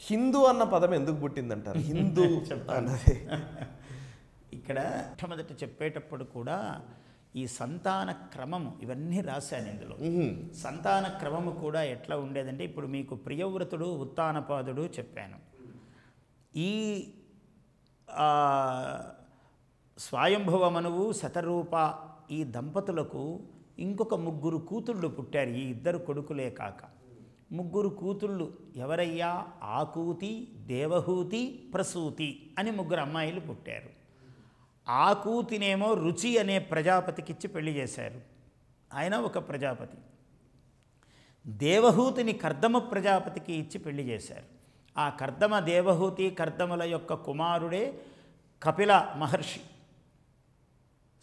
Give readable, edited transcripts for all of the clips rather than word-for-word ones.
హిందూ అన్న పదం ఎందుకు పుట్టిందంటారు? హిందూ అన్నది ఇక్కడ మొట్టమొదట చెప్పేటప్పుడు కూడా ఈ సంతాన క్రమము ఇవన్నీ రాశాను ఇందులో. సంతాన క్రమము కూడా ఎట్లా ఉండేదంటే, ఇప్పుడు మీకు ప్రియవ్రతుడు ఉత్తానపాదుడు చెప్పాను. ఈ స్వయంభువ మనువు శతరూప ఈ దంపతులకు ఇంకొక 3 కూతుళ్ళు పుట్టారు. ఈ 2 కొడుకులే కాక 3 కూతుళ్ళు. ఎవరయ్యా? ఆకూతి, దేవహూతి, ప్రసూతి అని 3 అమ్మాయిలు పుట్టారు. ఆకూతినేమో రుచి అనే ప్రజాపతికిచ్చి పెళ్లి చేశారు, ఆయన ఒక ప్రజాపతి. దేవహూతిని కర్దమ ప్రజాపతికి ఇచ్చి పెళ్లి చేశారు. ఆ కర్దమ దేవహూతి కర్దముల యొక్క కుమారుడే కపిల మహర్షి.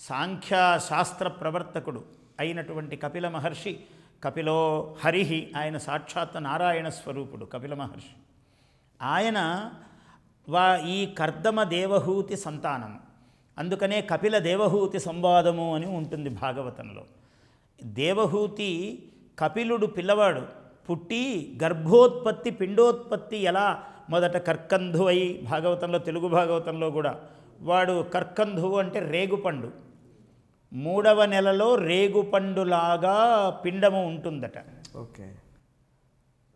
సాంఖ్యశాస్త్ర ప్రవర్తకుడు అయినటువంటి కపిల మహర్షి, కపిలో హరిహి, ఆయన సాక్షాత్ నారాయణ స్వరూపుడు కపిల మహర్షి. ఆయన ఈ కర్దమ దేవహూతి సంతానము. అందుకనే కపిల దేవహూతి సంవాదము అని ఉంటుంది భాగవతంలో. దేవహూతి కపిలుడు పిల్లవాడు పుట్టి గర్భోత్పత్తి పిండోత్పత్తి ఎలా మొదట కర్కంధు అయి, భాగవతంలో తెలుగు భాగవతంలో కూడా వాడు కర్కంధువు అంటే రేగుపండు, 3వ నెలలో రేగుపండులాగా పిండము ఉంటుందట. ఓకే.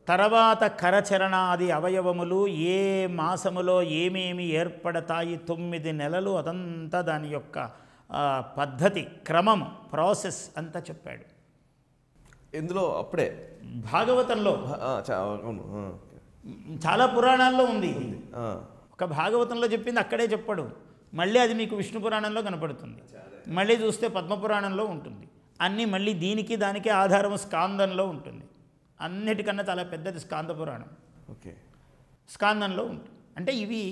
తర్వాత కరచరణాది అవయవములు ఏ మాసములో ఏమేమి ఏర్పడతాయి, 9 నెలలు, అదంతా దాని యొక్క పద్ధతి, క్రమము, ప్రాసెస్ అంతా చెప్పాడు ఇందులో. అప్పుడే భాగవతంలో చాలా పురాణాల్లో ఉంది. ఒక భాగవతంలో చెప్పింది అక్కడే చెప్పడు, మళ్ళీ అది మీకు విష్ణు పురాణంలో కనపడుతుంది, మళ్ళీ చూస్తే పద్మపురాణంలో ఉంటుంది, అన్నీ మళ్ళీ దీనికి దానికి ఆధారము స్కాందంలో ఉంటుంది. అన్నిటికన్నా చాలా పెద్దది స్కాంద పురాణం. ఓకే. స్కాందంలో ఉంటుంది. అంటే ఇవి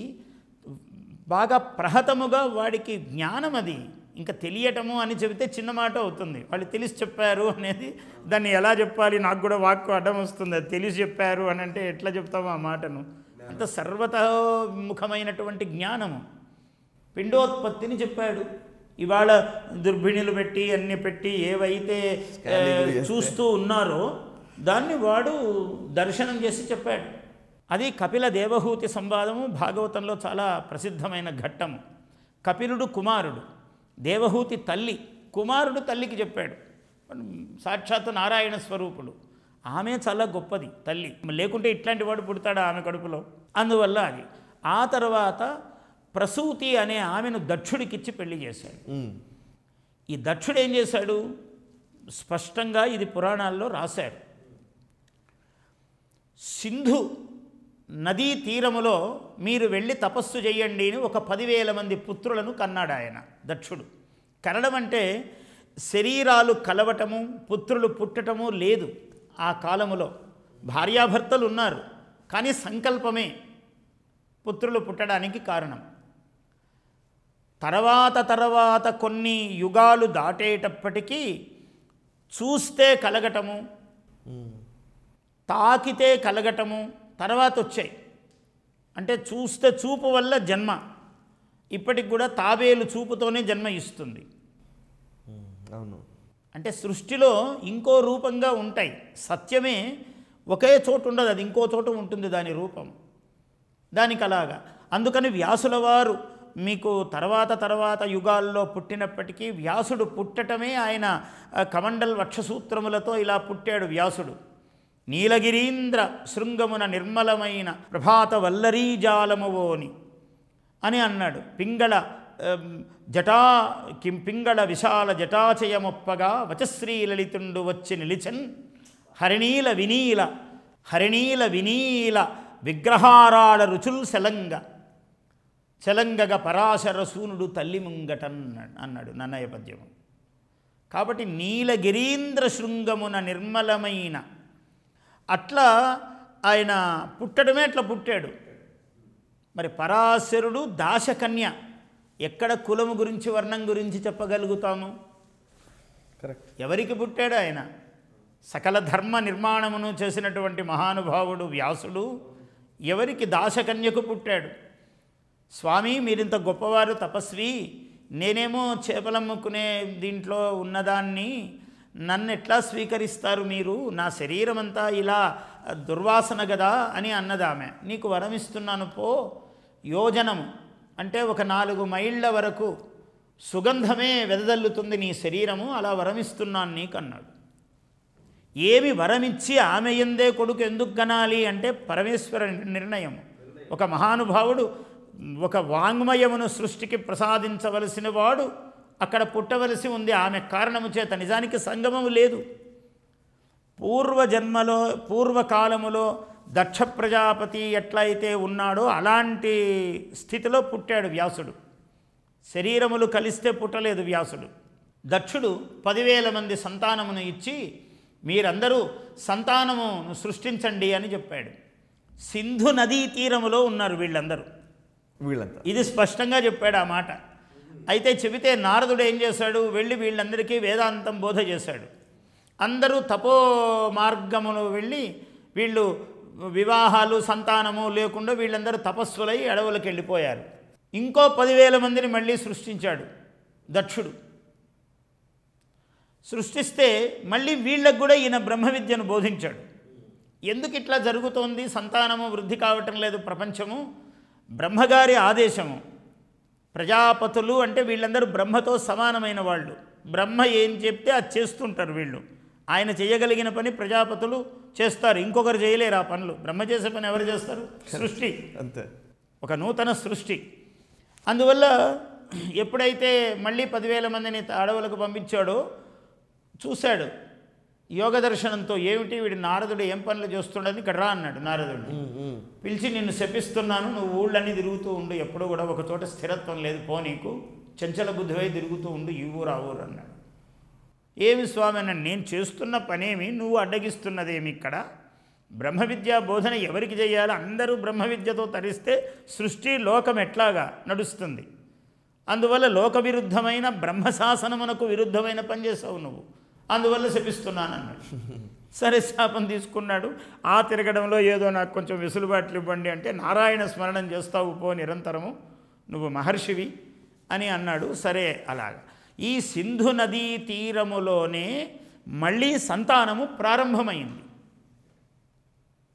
బాగా ప్రహతముగా వాడికి జ్ఞానం, అది ఇంకా తెలియటము అని చెబితే చిన్న మాట అవుతుంది. వాళ్ళు తెలిసి చెప్పారు అనేది దాన్ని ఎలా చెప్పాలి, నాకు కూడా వాక్కు అడ్డం వస్తుంది. అది తెలిసి చెప్పారు అని అంటే ఎట్లా చెప్తాము ఆ మాటను? అంత సర్వతోముఖమైనటువంటి జ్ఞానము. పిండోత్పత్తిని చెప్పాడు. ఇవాళ దుర్భిణులు పెట్టి అన్ని పెట్టి ఏవైతే చూస్తూ ఉన్నారో దాన్ని వాడు దర్శనం చేసి చెప్పాడు. అది కపిల దేవహూతి సంవాదము భాగవతంలో చాలా ప్రసిద్ధమైన ఘట్టము. కపిలుడు కుమారుడు, దేవహూతి తల్లి, కుమారుడు తల్లికి చెప్పాడు. సాక్షాత్ నారాయణ స్వరూపుడు. ఆమె చాలా గొప్పది తల్లి, లేకుంటే ఇట్లాంటి వాడు పుడతాడు ఆమె కడుపులో. అందువల్ల అది. ఆ తర్వాత ప్రసూతి అనే ఆమెను దక్షుడికిచ్చి పెళ్లి చేశాడు. ఈ దక్షుడు ఏం చేశాడు? స్పష్టంగా ఇది పురాణాల్లో రాశాడు. సింధు నదీ తీరములో మీరు వెళ్ళి తపస్సు చేయండి అని ఒక 10,000 మంది పుత్రులను కన్నాడు ఆయన దక్షుడు. కనడం అంటే శరీరాలు కలవటము, పుత్రులు పుట్టటము లేదు ఆ కాలములో. భార్యాభర్తలు ఉన్నారు, కానీ సంకల్పమే పుత్రులు పుట్టడానికి కారణం. తర్వాత కొన్ని యుగాలు దాటేటప్పటికీ చూస్తే కలగటము, తాకితే కలగటము తర్వాత వచ్చాయి. అంటే చూస్తే చూపు వల్ల జన్మ, ఇప్పటికి కూడా తాబేలు చూపుతోనే జన్మ ఇస్తుంది. అవును. అంటే సృష్టిలో ఇంకో రూపంగా ఉంటాయి. సత్యమే ఒకే చోటు ఉండదు, అది ఇంకో చోట ఉంటుంది దాని రూపం. దానికి అలాగా. అందుకని వ్యాసుల వారు మీకు తర్వాత యుగాల్లో పుట్టినప్పటికీ వ్యాసుడు పుట్టటమే, ఆయన కమండల్ వక్షసూత్రములతో ఇలా పుట్టాడు వ్యాసుడు. నీలగిరీంద్ర శృంగమున నిర్మలమైన ప్రభాత వల్లరీజాలమువోని అని అన్నాడు. పింగళ విశాల జటాచయమొప్పగా వచశ్రీ లలితుండు వచ్చి నిలిచన్ హరిణీల వినీల విగ్రహారాళ రుచుల్ చెలంగగ పరాశర సూనుడు తల్లి ముంగటన్ అన్నాడు నన్నయ పద్యము. కాబట్టి నీలగిరీంద్ర శృంగమున నిర్మలమైన అట్లా ఆయన పుట్టడమే అట్లా పుట్టాడు. మరి పరాశరుడు దాశకన్య, ఎక్కడ కులము గురించి వర్ణం గురించి చెప్పగలుగుతాము? కరెక్ట్. ఎవరికి పుట్టాడు ఆయన? సకల ధర్మ నిర్మాణమును చేసినటువంటి మహానుభావుడు వ్యాసుడు ఎవరికి? దాశకన్యకు పుట్టాడు. స్వామి మీరింత గొప్పవారు, తపస్వి, నేనేమో చేపలమ్ముకునే దీంట్లో ఉన్నదాన్ని, నన్ను ఎట్లా స్వీకరిస్తారు మీరు? నా శరీరం అంతా ఇలా దుర్వాసన కదా అని అన్నది ఆమె. నీకు వరమిస్తున్నాను పో, యోజనము అంటే ఒక 4 మైళ్ళ వరకు సుగంధమే వెదజల్లుతుంది నీ శరీరము, అలా వరమిస్తున్నాను నీకు అన్నాడు. ఏమి వరమిచ్చి ఆమె ఎందే కొడుకు ఎందుకు కనాలి అంటే పరమేశ్వర నిర్ణయము. ఒక మహానుభావుడు ఒక వాంగ్మయమును సృష్టికి ప్రసాదించవలసిన వాడు అక్కడ పుట్టవలసి ఉంది ఆమె కారణము చేత. నిజానికి సంగమము లేదు. పూర్వకాలములో దక్ష ప్రజాపతి ఎట్లయితే ఉన్నాడో అలాంటి స్థితిలో పుట్టాడు వ్యాసుడు. శరీరములు కలిస్తే పుట్టలేదు వ్యాసుడు. దక్షుడు 10,000 మంది సంతానమును ఇచ్చి మీరందరూ సంతానమును సృష్టించండి అని చెప్పాడు. సింధు నదీ తీరములో ఉన్నారు వీళ్ళందరూ. ఇది స్పష్టంగా చెప్పాడు ఆ మాట. అయితే చెబితే నారదుడు ఏం చేశాడు? వెళ్ళి వీళ్ళందరికీ వేదాంతం బోధ చేశాడు. అందరూ తపో మార్గమును వెళ్ళి వీళ్ళు వివాహాలు సంతానము లేకుండా వీళ్ళందరూ తపస్సులై అడవులకు వెళ్ళిపోయారు. ఇంకో 10,000 మందిని మళ్ళీ సృష్టించాడు దక్షుడు. సృష్టిస్తే మళ్ళీ వీళ్ళకు కూడా ఈయన బ్రహ్మ విద్యను బోధించాడు. ఎందుకు ఇట్లా జరుగుతోంది? సంతానము వృద్ధి కావటం లేదు ప్రపంచము. బ్రహ్మగారి ఆదేశము. ప్రజాపతులు అంటే వీళ్ళందరూ బ్రహ్మతో సమానమైన వాళ్ళు. బ్రహ్మ ఏం చెప్తే అది చేస్తుంటారు వీళ్ళు. ఆయన చేయగలిగిన పని ప్రజాపతులు చేస్తారు, ఇంకొకరు చేయలేరు ఆ పనులు. బ్రహ్మ చేసే పని ఎవరు చేస్తారు? సృష్టి, అంతే, ఒక నూతన సృష్టి. అందువల్ల ఎప్పుడైతే మళ్ళీ 10,000 మందిని అడవులకు పంపించాడో చూశాడు యోగ దర్శనంతో. ఏమిటి వీడు నారదుడు ఏం పనులు చేస్తుండని ఇక్కడ రా అన్నాడు నారదుడు. పిలిచి నిన్ను శపిస్తున్నాను, నువ్వు ఊళ్ళన్నీ తిరుగుతూ ఉండు, ఎప్పుడూ కూడా ఒక చోట స్థిరత్వం లేదు, పో నీకు చంచల బుద్ధివై తిరుగుతూ ఉండు, ఈ ఊరు ఆ ఊరు అన్నాడు. ఏమి స్వామి అన్నాడు. నేను చేస్తున్న పనేమి, నువ్వు అడ్డగిస్తున్నదేమి? ఇక్కడ బ్రహ్మ విద్యా బోధన ఎవరికి చేయాలి? అందరూ బ్రహ్మ విద్యతో తరిస్తే సృష్టి లోకం ఎట్లాగా నడుస్తుంది? అందువల్ల లోక విరుద్ధమైన బ్రహ్మశాసనమునకు విరుద్ధమైన పని చేసావు నువ్వు, అందువల్ల శపిస్తున్నాను అన్నాడు. సరే శాపం తీసుకున్నాడు. ఆ తిరగడంలో ఏదో నాకు కొంచెం వెసులుబాట్లు ఇవ్వండి అంటే, నారాయణ స్మరణం చేస్తావు పో నిరంతరము, నువ్వు మహర్షివి అని అన్నాడు. సరే అలాగా ఈ సింధు నదీ తీరములోనే మళ్ళీ సంతానము ప్రారంభమైంది.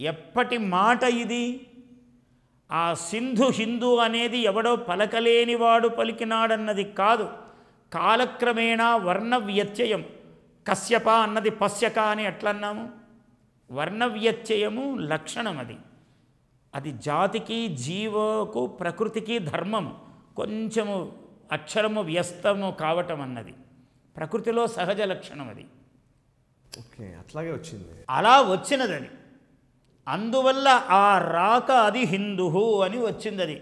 ఎప్పటి మాట ఇది? ఆ సింధు హిందూ అనేది ఎవడో పలకలేనివాడు పలికినాడన్నది కాదు. కాలక్రమేణా వర్ణ వ్యత్యయం. కశ్యప అన్నది పశ్యక అని ఎట్లన్నాము? వర్ణ వ్యత్యయము లక్షణం అది. అది జాతికి, జీవకు, ప్రకృతికి ధర్మము. కొంచెము అక్షరము వ్యస్తము కావటం అన్నది ప్రకృతిలో సహజ లక్షణం. అది ఓకే, అట్లాగే వచ్చింది, అలా వచ్చినది అది. అందువల్ల ఆ రాక అది హిందుహు అని వచ్చింది. అది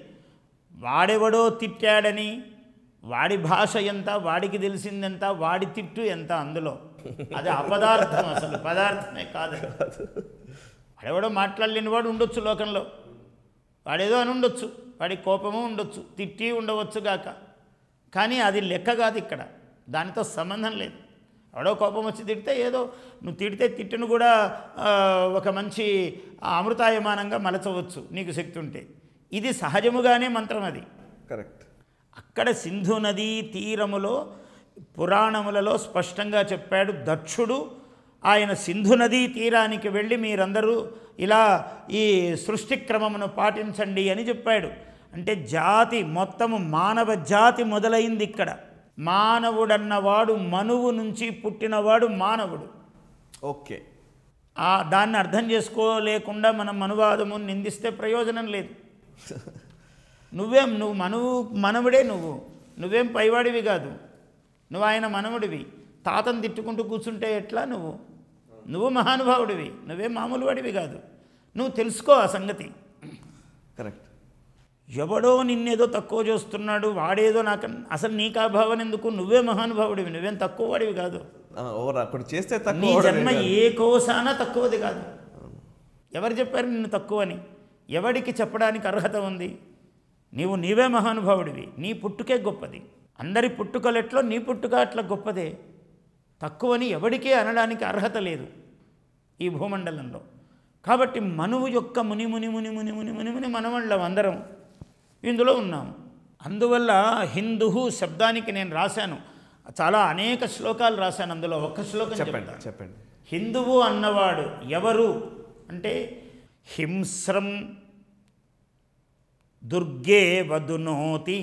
వాడెవడో తిట్టాడని, వాడి భాష ఎంత, వాడికి తెలిసిందెంత, వాడి తిట్టు ఎంత, అందులో అది అపదార్థం, అసలు పదార్థమే కాదు. వాడెవడో మాట్లాడలేని వాడు ఉండొచ్చు లోకంలో, వాడేదో అని ఉండొచ్చు, వాడి కోపము ఉండొచ్చు, తిట్టి ఉండవచ్చు గాక, కానీ అది లెక్క కాదు ఇక్కడ, దానితో సంబంధం లేదు. ఎవడో కోపం వచ్చి తిడితే ఏదో నువ్వు తిడితే తిట్టును కూడా ఒక మంచి అమృతాయమానంగా మలచవచ్చు నీకు శక్తి ఉంటే. ఇది సహజముగానే మంత్రం, అది కరెక్ట్. అక్కడ సింధు నదీ తీరములో పురాణములలో స్పష్టంగా చెప్పాడు దక్షుడు. ఆయన సింధు నదీ తీరానికి వెళ్ళి మీరందరూ ఇలా ఈ సృష్టి క్రమమును పాటించండి అని చెప్పాడు. అంటే జాతి మొత్తము మానవ జాతి మొదలైంది ఇక్కడ. మానవుడన్నవాడు మనువు నుంచి పుట్టినవాడు మానవుడు. ఓకే, దాన్ని అర్థం చేసుకోలేకుండా మనం మనువాదము నిందిస్తే ప్రయోజనం లేదు. నువ్వు మనవుడే, నువ్వేం పైవాడివి కాదు, నువ్వు ఆయన మనవుడివి. తాతను తిట్టుకుంటూ కూర్చుంటే ఎట్లా? నువ్వు మహానుభావుడివి, నువ్వేం మామూలు వాడివి కాదు. నువ్వు తెలుసుకో ఆ సంగతి. కరెక్ట్. ఎవడో నిన్నేదో తక్కువ చేస్తున్నాడు, వాడేదో నాకు, అసలు నీకు ఆ భావన ఎందుకు? నువ్వే మహానుభావుడివి, నువ్వేం తక్కువ వాడివి కాదు. చేస్తే నీ జన్మ ఏ కోసాన తక్కువది కాదు. ఎవరు చెప్పారు నిన్ను తక్కువని? ఎవడికి చెప్పడానికి అర్హత ఉంది? నీవే మహానుభావుడివి, నీ పుట్టుకే గొప్పది. అందరి పుట్టుకలెట్లో నీ పుట్టుక అట్లా గొప్పదే. తక్కువని ఎవడికే అనడానికి అర్హత లేదు ఈ భూమండలంలో. కాబట్టి మనువు యొక్క ముని ముని ముని ముని ముని ముని ముని మనవాళ్ళం అందరం ఇందులో ఉన్నాము. అందువల్ల హిందుహు శబ్దానికి నేను రాశాను, చాలా అనేక శ్లోకాలు రాశాను, అందులో ఒక్క శ్లోకం చెప్తాను. చెప్పండి. హిందువు అన్నవాడు ఎవరు అంటే హింస్రం దుర్గే వదునోతి.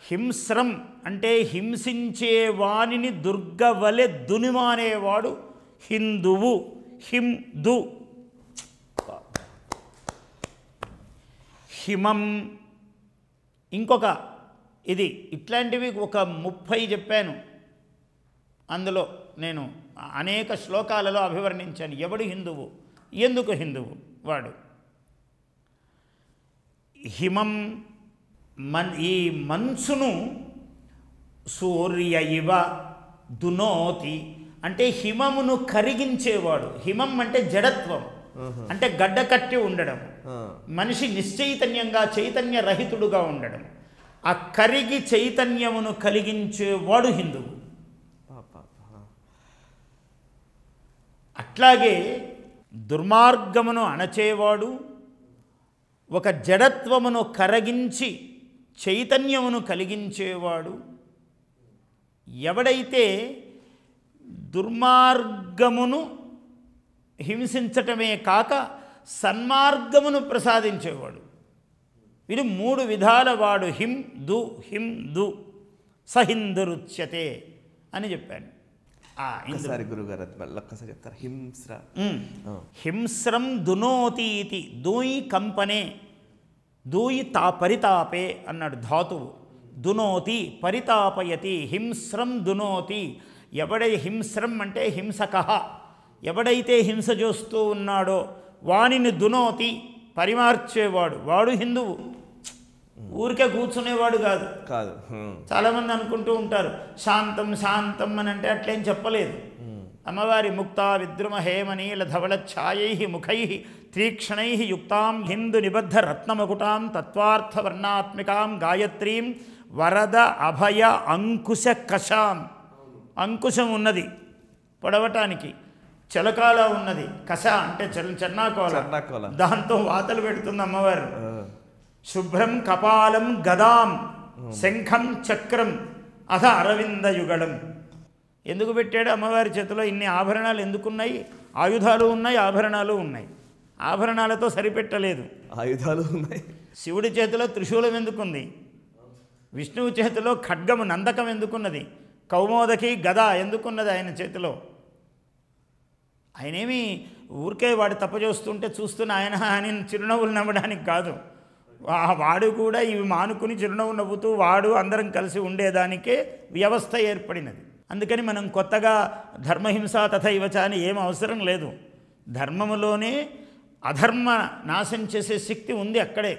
హింస్రం అంటే హింసించే వానిని దుర్గవలె దునిమానేవాడు హిందువు. హిందు. హిమం ఇంకొక ఇది. ఇట్లాంటివి ఒక 30 చెప్పాను. అందులో నేను అనేక శ్లోకాలలో అభివర్ణించాను. ఎవడు హిందువు, ఎందుకు హిందువు వాడు. హిమం ఈ మంచును సూర్య ఇవ దునోతి అంటే హిమమును కరిగించేవాడు. హిమం అంటే జడత్వం, అంటే గడ్డ కట్టి ఉండడం, మనిషి నిశ్చైతన్యంగా చైతన్య రహితుడుగా ఉండడం. ఆ కరిగి చైతన్యమును కలిగించేవాడు హిందువు. అట్లాగే దుర్మార్గమును అణచేవాడు, ఒక జడత్వమును కరగించి చైతన్యమును కలిగించేవాడు. ఎవడైతే దుర్మార్గమును హింసించటమే కాక సన్మార్గమును ప్రసాదించేవాడు. వీడు 3 విధాల వాడు. హిందు సహిందురుచ్యతే అని చెప్పాను. గురుగారు ఒక్కసారి చెప్తారు. హింస్రం దునోతీతి. దూయి కంపనే, దూయి పరితాపే అన్నాడు ధాతువు. దునోతి పరితాపయతి. హింస్రం దునోతి. హింస్రం అంటే హింసక. ఎవడైతే హింస చేస్తూ ఉన్నాడో వానిని దునోతి పరిమార్చేవాడు వాడు హిందువు. ఊరికే కూర్చునేవాడు కాదు. చాలామంది అనుకుంటూ ఉంటారు శాంతం శాంతం అని అంటే అట్లేం చెప్పలేదు. అమ్మవారి ముక్తా విద్రుమ హేమనీల ధవళ ఛాయై ముఖై తీక్షణై యుక్తాం హిందు నిబద్ధ రత్నమకుటాం తత్వార్థ వర్ణాత్మికాం గాయత్రీం వరద అభయ అంకుశ కషాం. అంకుశం ఉన్నది పొడవటానికి, చలకాల ఉన్నది, కష అంటే చెన్నాకోల, దాంతో వాతలు పెడుతుంది అమ్మవారు. శుభ్రం కపాలం గదాం శంఖం చక్రం అథ అరవిందయుగళం. ఎందుకు పెట్టాడు అమ్మవారి చేతిలో ఇన్ని ఆభరణాలు? ఎందుకున్నాయి? ఆయుధాలు ఉన్నాయి, ఆభరణాలు ఉన్నాయి. ఆభరణాలతో సరిపెట్టలేదు, ఆయుధాలు ఉన్నాయి. శివుడి చేతిలో త్రిశూలం ఎందుకుంది? విష్ణువు చేతిలో ఖడ్గము నందకం ఎందుకున్నది? కౌమోదకి గద ఎందుకున్నది ఆయన చేతిలో? ఆయనేమి ఊరికే వాడు తప్ప చేస్తుంటే చూస్తున్న ఆయన అని చిరునవ్వులు నవ్వడానికి కాదు. వాడు కూడా ఇవి మానుకుని చిరునవ్వు నవ్వుతూ వాడు అందరం కలిసి ఉండేదానికే వ్యవస్థ ఏర్పడినది. అందుకని మనం కొత్తగా ధర్మహింస తథైవచ అని ఏం అవసరం లేదు. ధర్మములోనే అధర్మ నాశనం చేసే శక్తి ఉంది అక్కడే.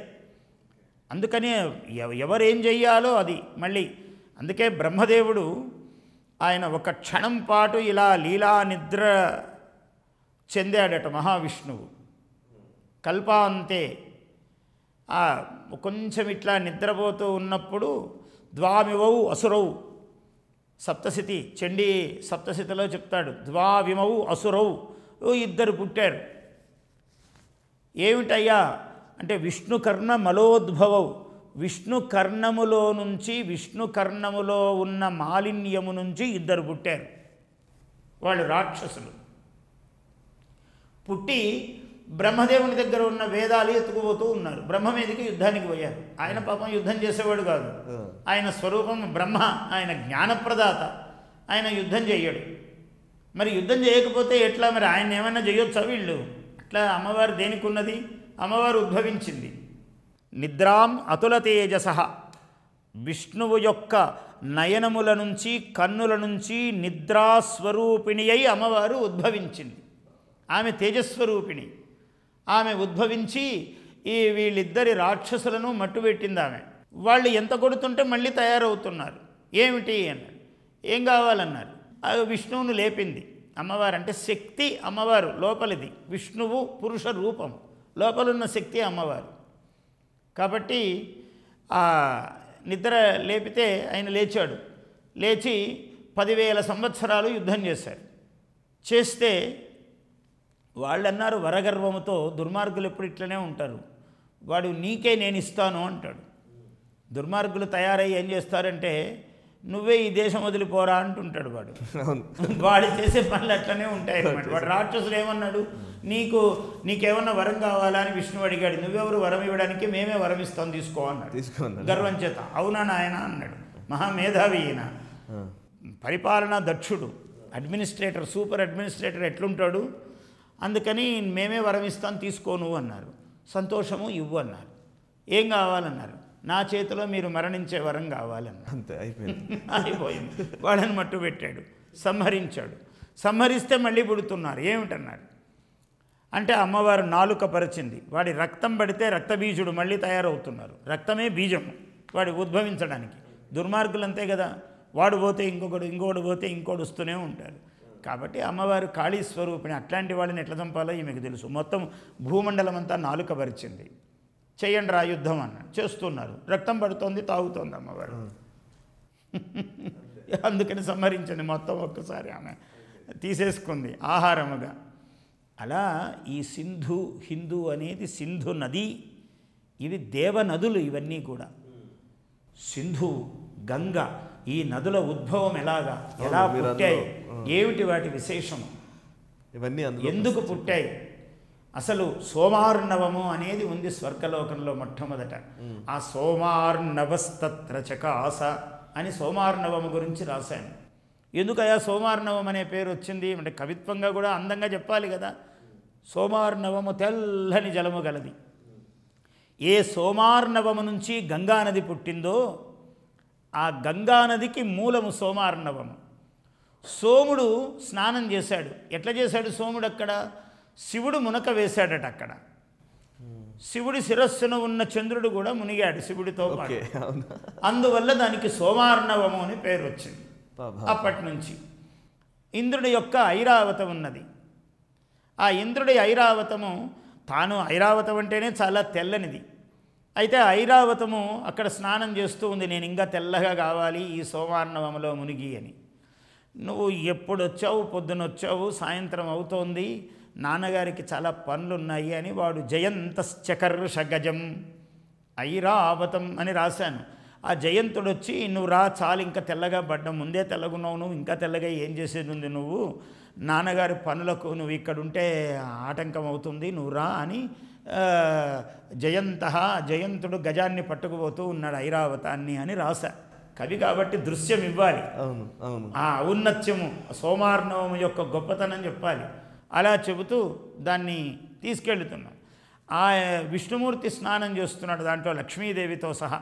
అందుకనే ఎవరేం చెయ్యాలో అది మళ్ళీ. అందుకే బ్రహ్మదేవుడు ఆయన ఒక క్షణం పాటు ఇలా లీలా నిద్ర చెందాడట మహావిష్ణువు. కల్పాంతే కొంచెం ఇట్లా నిద్రపోతూ ఉన్నప్పుడు ద్వామిమౌ అసురౌ, సప్తశతి చండీ సప్తశతిలో చెప్తాడు. ద్వావిమౌ అసురౌ, 2 పుట్టారు. ఏమిటయ్యా అంటే విష్ణుకర్ణ మలోద్భవౌ, విష్ణు కర్ణములో నుంచి, విష్ణు కర్ణములో ఉన్న మాలిన్యము నుంచి 2 పుట్టారు. వాళ్ళు రాక్షసులు. పుట్టి బ్రహ్మదేవుని దగ్గర ఉన్న వేదాలు ఎత్తుకుపోతూ ఉన్నారు. బ్రహ్మ మీదకి యుద్ధానికి పోయారు. ఆయన పాపం యుద్ధం చేసేవాడు కాదు. ఆయన స్వరూపం బ్రహ్మ, ఆయన జ్ఞానప్రదాత. ఆయన యుద్ధం చేయడు. మరి యుద్ధం చేయకపోతే ఎట్లా? మరి ఆయన ఏమైనా చేయొచ్చా వీళ్ళు? అట్లా అమ్మవారు దేనికి ఉన్నది? అమ్మవారు ఉద్భవించింది. నిద్రాం అతుల తేజస, విష్ణువు యొక్క నయనముల నుంచి, కన్నుల నుంచి నిద్రాస్వరూపిణి అయి అమ్మవారు ఉద్భవించింది. ఆమె తేజస్వరూపిణి. ఆమె ఉద్భవించి వీళ్ళిద్దరి రాక్షసులను మట్టుబెట్టింది ఆమె. వాళ్ళు ఎంత కొడుతుంటే మళ్ళీ తయారవుతున్నారు. ఏమిటి అన్నారు. ఏం కావాలన్నారు. విష్ణువును లేపింది అమ్మవారు. అంటే శక్తి అమ్మవారు లోపలిది. విష్ణువు పురుష రూపం, లోపలున్న శక్తి అమ్మవారు. కాబట్టి నిద్ర లేపితే ఆయన లేచాడు. లేచి 10,000 సంవత్సరాలు యుద్ధం చేశారు. చేస్తే వాళ్ళు అన్నారు వరగర్వముతో, దుర్మార్గులు ఎప్పుడు ఇట్లనే ఉంటారు, వాడు నీకే నేను ఇస్తాను అంటాడు. దుర్మార్గులు తయారై ఏం చేస్తారంటే నువ్వే ఈ దేశం వదిలిపోరా అంటుంటాడు వాడు. అవును. వాడు చేసే పనులు అట్లనే ఉంటాయి అన్నమాట. వాడు రాక్షసుడు ఏమన్నాడు, నీకేమన్నా వరం కావాలా అని విష్ణువు అడిగాడు. నువ్వెవరు వరం ఇవ్వడానికి, మేమే వరం ఇస్తాం తీసుకో అన్నాడు గర్వం చేత. అవునా నాయన అన్నాడు. మహామేధావి ఈయన, పరిపాలనా దక్షుడు, అడ్మినిస్ట్రేటర్, సూపర్ అడ్మినిస్ట్రేటర్ ఎట్లుంటాడు. అందుకని మేమే వరం ఇస్తాం తీసుకోను అన్నారు. సంతోషము ఇవ్వు అన్నారు. ఏం కావాలన్నారు. నా చేతిలో మీరు మరణించే వరం కావాలన్నారు. అంతే, అయిపోయింది. అయిపోయింది. వాళ్ళని మట్టు పెట్టాడు, సంహరించాడు. సంహరిస్తే మళ్ళీ పుడుతున్నారు. ఏమిటన్నారు అంటే అమ్మవారు నాలుక పరిచింది. వాడి రక్తం పడితే రక్తబీజుడు మళ్ళీ తయారవుతున్నారు. రక్తమే బీజం వాడి ఉద్భవించడానికి. దుర్మార్గులు అంతే కదా, వాడు పోతే ఇంకోడు పోతే ఇంకోడు వస్తూనే ఉంటారు. కాబట్టి అమ్మవారు కాళీ స్వరూపిణి. అట్లాంటి వాళ్ళని ఎట్లా చంపాలో ఈమెకు తెలుసు. మొత్తం భూమండలం అంతా నాలుక పరిచింది. చెయ్యండి రా యుద్ధం అన్నాడు. చేస్తున్నారు. రక్తం పడుతోంది, తాగుతోంది అమ్మవారు. అందుకని సంహరించండి మొత్తం ఒక్కసారి ఆమె తీసేసుకుంది ఆహారముగా. అలా ఈ సింధు, హిందూ అనేది సింధు నది, ఇవి దేవనదులు. ఇవన్నీ కూడా సింధు, గంగ, ఈ నదుల ఉద్భవం ఎలాగా, ఎలా పుట్టాయి, ఏమిటి వాటి విశేషము, ఇవన్నీ ఎందుకు పుట్టాయి. అసలు సోమార్ణవము అనేది ఉంది స్వర్గలోకంలో మొట్టమొదట. ఆ సోమార్ణవస్తత్ర చకాస అని సోమార్ణవము గురించి రాశాను. ఎందుకయ్యా సోమార్ణవం అనే పేరు వచ్చింది అంటే కవిత్వంగా కూడా అందంగా చెప్పాలి కదా. సోమార్ణవము తెల్లని జలము గలది. ఏ సోమార్ణవము నుంచి గంగానది పుట్టిందో ఆ గంగానదికి మూలము సోమార్ణవము. సోముడు స్నానం చేశాడు. ఎట్లా చేశాడు సోముడు? అక్కడ శివుడు మునక వేశాడట. అక్కడ శివుడి శిరస్సును ఉన్న చంద్రుడు కూడా మునిగాడు శివుడితో పాటు. అందువల్ల దానికి సోమార్ణవము అని పేరు వచ్చింది. అప్పటి నుంచి ఇంద్రుడి యొక్క ఐరావతం ఉన్నది. ఆ ఇంద్రుడి ఐరావతము, తాను ఐరావతం అంటేనే చాలా తెల్లనిది. అయితే ఐరావతము అక్కడ స్నానం చేస్తూ ఉంది. నేను ఇంకా తెల్లగా కావాలి ఈ సోమార్ణవములో మునిగి అని. నువ్వు ఎప్పుడు వచ్చావు, పొద్దునొచ్చావు, సాయంత్రం అవుతోంది, నాన్నగారికి చాలా పనులున్నాయి అని వాడు జయంతశ్చకర్ష గజం ఐరావతం అని రాశాను. ఆ జయంతుడు వచ్చి నువ్వు రా, చాలు ఇంకా తెల్లగా పడ్డం, ముందే తెల్లగున్నావు నువ్వు, ఇంకా తెల్లగా ఏం చేసేది ఉంది నువ్వు, నాన్నగారి పనులకు నువ్వు ఇక్కడుంటే ఆటంకం అవుతుంది, నువ్వు రా అని జయంతుడు గజాన్ని పట్టుకుపోతూ ఉన్నాడు ఐరావతాన్ని అని రాశా. కవి కాబట్టి దృశ్యం ఇవ్వాలి. ఆ ఔన్నత్యము సోమార్ణవము యొక్క గొప్పతనం చెప్పాలి. అలా చెబుతూ దాన్ని తీసుకెళ్తున్నాం. ఆ విష్ణుమూర్తి స్నానం చేస్తున్నాడు దాంట్లో లక్ష్మీదేవితో సహా.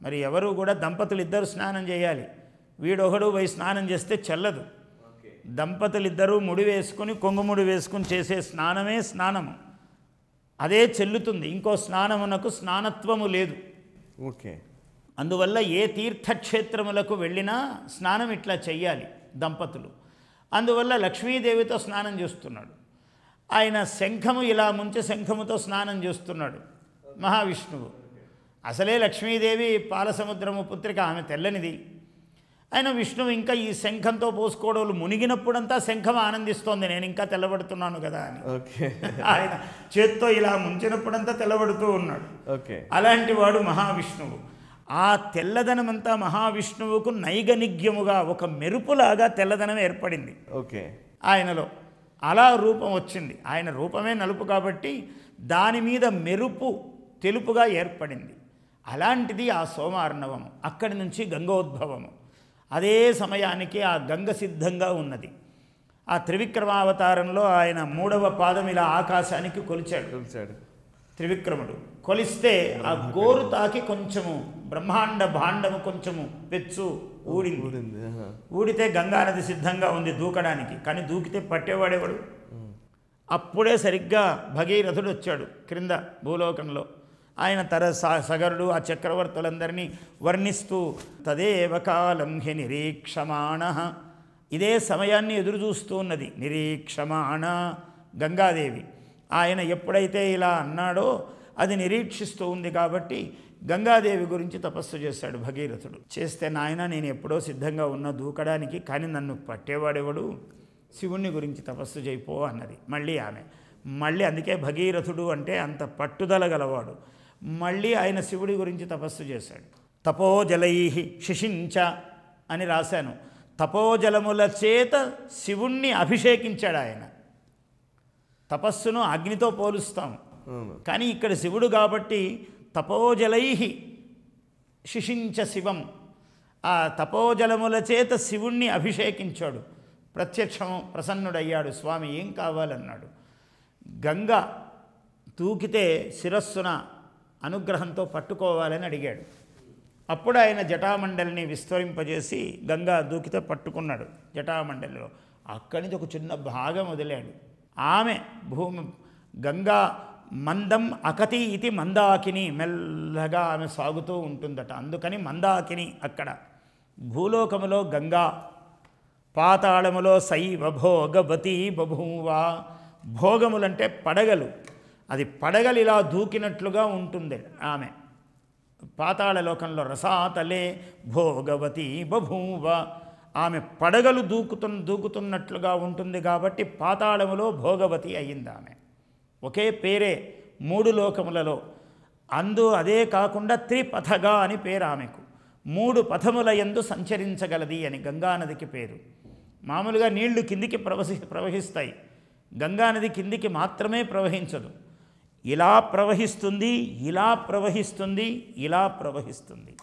మరి ఎవరు కూడా దంపతులు ఇద్దరు స్నానం చేయాలి. వీడొకడు పోయి స్నానం చేస్తే చెల్లదు. దంపతులు ఇద్దరూ ముడి వేసుకుని, కొంగుముడి వేసుకుని చేసే స్నానమే స్నానము. అదే చెల్లుతుంది. ఇంకో స్నానమునకు స్నానత్వము లేదు. ఓకే. అందువల్ల ఏ తీర్థక్షేత్రములకు వెళ్ళినా స్నానం ఇట్లా చెయ్యాలి దంపతులు. అందువల్ల లక్ష్మీదేవితో స్నానం చేస్తున్నాడు. ఆయన శంఖము ఇలా ముంచి శంఖముతో స్నానం చేస్తున్నాడు మహావిష్ణువు. అసలే లక్ష్మీదేవి పాలసముద్రము పుత్రిక, ఆమె తెల్లనిది. ఆయన విష్ణువు ఇంకా ఈ శంఖంతో పోసుకోవడం మునిగినప్పుడంతా శంఖం ఆనందిస్తోంది, నేను ఇంకా తెల్లబడుతున్నాను కదా అని. ఆయన చేత్తో ఇలా ముంచినప్పుడంతా తెల్లబడుతూ ఉన్నాడు. అలాంటి వాడు మహావిష్ణువు. ఆ తెల్లదనమంతా మహావిష్ణువుకు నైగనిగ్యముగా ఒక మెరుపులాగా తెల్లదనం ఏర్పడింది ఆయనలో. అలా రూపం వచ్చింది. ఆయన రూపమే నలుపు కాబట్టి దాని మీద మెరుపు తెలుపుగా ఏర్పడింది. అలాంటిది ఆ సోమార్ణవము. అక్కడి నుంచి గంగోద్భవము. అదే సమయానికి ఆ గంగ సిద్ధంగా ఉన్నది. ఆ త్రివిక్రమావతారంలో ఆయన 3వ పాదం ఇలా ఆకాశానికి కొలిచాడు త్రివిక్రముడు. కొలిస్తే ఆ గోరు తాకి కొంచెము బ్రహ్మాండ భాండము కొంచెము పెచ్చు ఊడింది. ఊడితే గంగానది సిద్ధంగా ఉంది దూకడానికి. కానీ దూకితే పట్టేవాడేవాడు. అప్పుడే సరిగ్గా భగీరథుడు వచ్చాడు క్రింద భూలోకంలో. ఆయన సగరుడు ఆ చక్రవర్తులందరినీ వర్ణిస్తూ తదేవ కాలం హి నిరీక్షమాణ, ఇదే సమయాన్ని ఎదురు చూస్తూ ఉన్నది నిరీక్షమాణ గంగాదేవి. ఆయన ఎప్పుడైతే ఇలా అన్నాడో అది నిరీక్షిస్తూ ఉంది. కాబట్టి గంగాదేవి గురించి తపస్సు చేశాడు భగీరథుడు. చేస్తే నాయన నేను ఎప్పుడో సిద్ధంగా ఉన్నా దూకడానికి, కానీ నన్ను పట్టేవాడెవడు, శివుణ్ణి గురించి తపస్సు చేయిపో అన్నది మళ్ళీ ఆమె. మళ్ళీ అందుకే భగీరథుడు అంటే అంత పట్టుదల గలవాడు. మళ్ళీ ఆయన శివుడి గురించి తపస్సు చేశాడు. తపోజలై శిషించ అని రాశాను. తపోజలముల చేత శివుణ్ణి అభిషేకించాడు ఆయన. తపస్సును అగ్నితో పోలుస్తాం, కానీ ఇక్కడ శివుడు కాబట్టి తపోజలై శిషించ శివం, ఆ తపోజలముల చేత శివుణ్ణి అభిషేకించాడు. ప్రసన్నుడయ్యాడు. స్వామి ఏం కావాలన్నాడు. గంగ దూకితే శిరస్సున అనుగ్రహంతో పట్టుకోవాలని అడిగాడు. అప్పుడు ఆయన జటామండలిని విస్తరింపజేసి గంగా దూకితే పట్టుకున్నాడు జటామండలిలో. అక్కడి నుంచి ఒక చిన్న భాగం వదిలాడు. ఆమె గంగా మందం అకతి ఇది మందాకిని, మెల్లగా ఆమె సాగుతూ ఉంటుందట, అందుకని మందాకిని. అక్కడ భూలోకములో గంగా, పాతాళములో శైవ భోగవతి బభూవా. భోగములంటే పడగలు, అది పడగలు ఇలా దూకినట్లుగా ఉంటుంది ఆమె. పాతాళ లోకంలో రసాతలే భోగవతి బభూవ, ఆమె పడగలు దూకుతున్నట్లుగా ఉంటుంది కాబట్టి పాతాళములో భోగవతి అయ్యింది ఆమె. ఒకే పేరే 3 లోకములలో. అదే కాకుండా త్రిపథగా అని పేరు ఆమెకు. 3 పథముల యందు సంచరించగలది అని గంగానదికి పేరు. మామూలుగా నీళ్లు కిందికి ప్రవహిస్తాయి, గంగానది కిందికి మాత్రమే ప్రవహించదు. ఇలా ప్రవహిస్తుంది, ఇలా ప్రవహిస్తుంది, ఇలా ప్రవహిస్తుంది.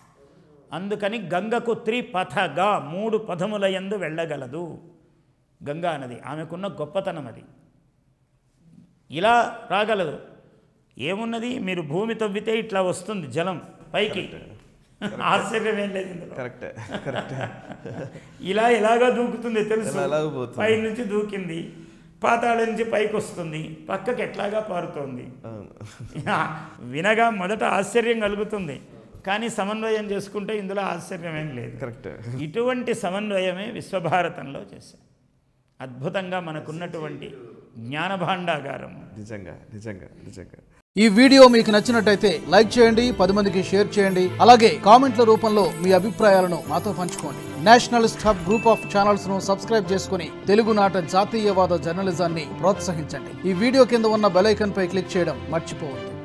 అందుకని గంగకు త్రిపథగా 3 పథముల యందు వెళ్ళగలదు గంగానది. ఆమెకున్న గొప్పతనం అది. ఇలా రాగలదు. ఏమున్నది, మీరు భూమి తవ్వితే ఇట్లా వస్తుంది జలం పైకి, ఆశ్చర్యం ఏం లేదు ఇందులో. కరెక్టే కరెక్టే. ఇలాగా దూకుతుంది తెలుసు, పై నుంచి దూకింది, పాతాళ నుంచి పైకి వస్తుంది, పక్కకి ఎట్లాగా పారుతోంది. వినగా మొదట ఆశ్చర్యం కలుగుతుంది, కానీ సమన్వయం చేసుకుంటే ఇందులో ఆశ్చర్యం ఏం లేదు. కరెక్ట్. ఇటువంటి సమన్వయమే విశ్వభారతంలో చేశాం. అద్భుతంగా మనకున్నటువంటి జ్ఞానభాండాగారం. నిజంగా నిజంగా నిజంగా. ఈ వీడియో మీకు నచ్చినట్టయితే లైక్ చేయండి, 10 మందికి షేర్ చేయండి. అలాగే కామెంట్ల రూపంలో మీ అభిప్రాయాలను మాతో పంచుకోండి. Nationalist hub group of channels ను సబ్స్క్రైబ్ చేసుకుని తెలుగునాట జాతీయవాద జర్నలిజాన్ని ప్రోత్సహించండి. ఈ వీడియో కింద ఉన్న బెల్ ఐకాన్ పై క్లిక్ చేయడం మర్చిపోవద్దు.